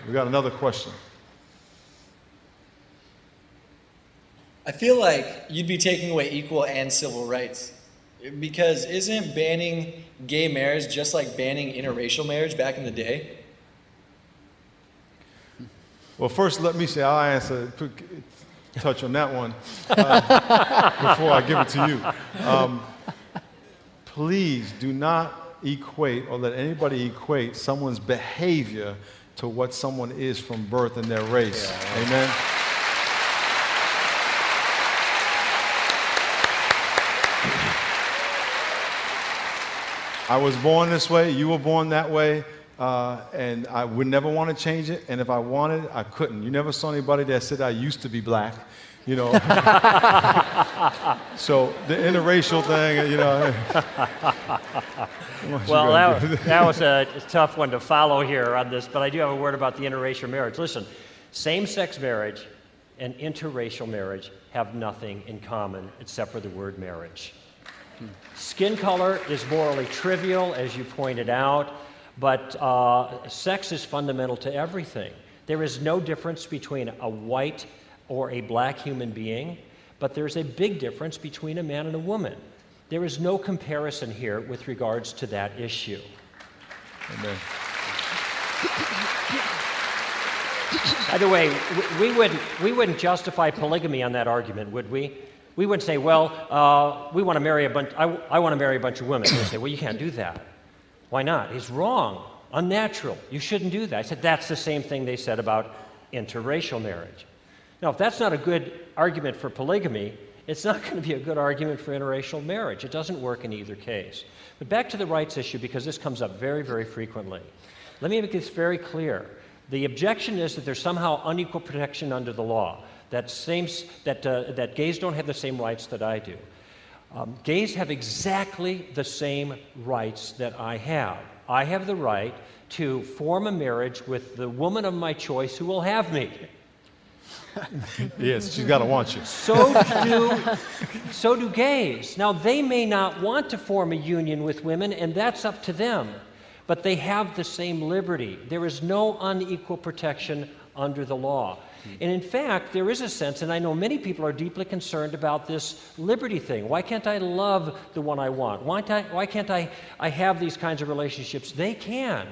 We got another question. I feel like you'd be taking away equal and civil rights, because isn't banning gay marriage just like banning interracial marriage back in the day? Well, first, let me say, I'll answer, touch on that one before I give it to you. Please do not equate or let anybody equate someone's behavior to what someone is from birth and their race. Yeah. Amen? I was born this way, you were born that way, and I would never want to change it, and if I wanted, I couldn't. You never saw anybody that said, I used to be black, you know. So the interracial thing, you know. Well, that was a tough one to follow here on this, but I do have a word about the interracial marriage. Listen, same-sex marriage and interracial marriage have nothing in common except for the word marriage. Skin color is morally trivial, as you pointed out, but sex is fundamental to everything. There is no difference between a white or a black human being, but there's a big difference between a man and a woman. There is no comparison here with regards to that issue. Amen. By the way, we wouldn't justify polygamy on that argument, would we? We wouldn't say, well, we want to marry a bunch. I want to marry a bunch of women. We'd say, well, you can't do that. Why not? He's wrong, unnatural. You shouldn't do that. I said that's the same thing they said about interracial marriage. Now, if that's not a good argument for polygamy, it's not going to be a good argument for interracial marriage. It doesn't work in either case. But back to the rights issue, because this comes up very, very frequently. Let me make this very clear. The objection is that there's somehow unequal protection under the law. That gays don't have the same rights that I do. Gays have exactly the same rights that I have. I have the right to form a marriage with the woman of my choice who will have me. Yes, she's got to want you. So do gays. Now, they may not want to form a union with women, and that's up to them. But they have the same liberty. There is no unequal protection under the law. And in fact, there is a sense, and I know many people are deeply concerned about this liberty thing. Why can't I love the one I want? Why can't I have these kinds of relationships? They can.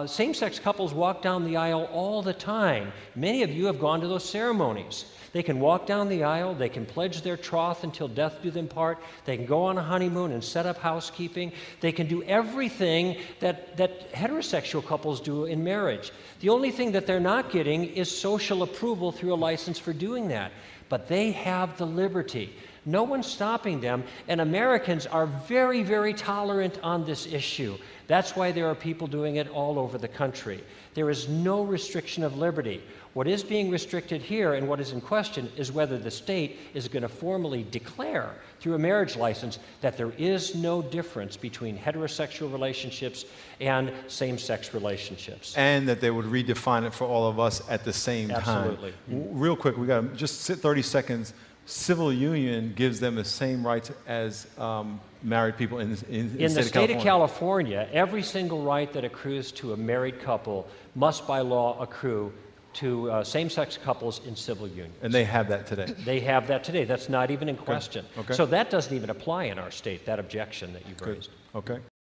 Same-sex couples walk down the aisle all the time. Many of you have gone to those ceremonies. They can walk down the aisle, they can pledge their troth until death do them part, they can go on a honeymoon and set up housekeeping, they can do everything that heterosexual couples do in marriage. The only thing that they're not getting is social approval through a license for doing that. But they have the liberty. No one's stopping them, and Americans are very, very tolerant on this issue. That's why there are people doing it all over the country. There is no restriction of liberty. What is being restricted here and what is in question is whether the state is going to formally declare through a marriage license that there is no difference between heterosexual relationships and same-sex relationships. And that they would redefine it for all of us at the same time. Absolutely. Real quick, we got just 30 seconds. Civil union gives them the same rights as married people in the state of California, every single right that accrues to a married couple must by law accrue to same-sex couples in civil unions. And they have that today? They have that today. That's not even in question. Okay. So that doesn't even apply in our state, that objection that you've raised. Okay.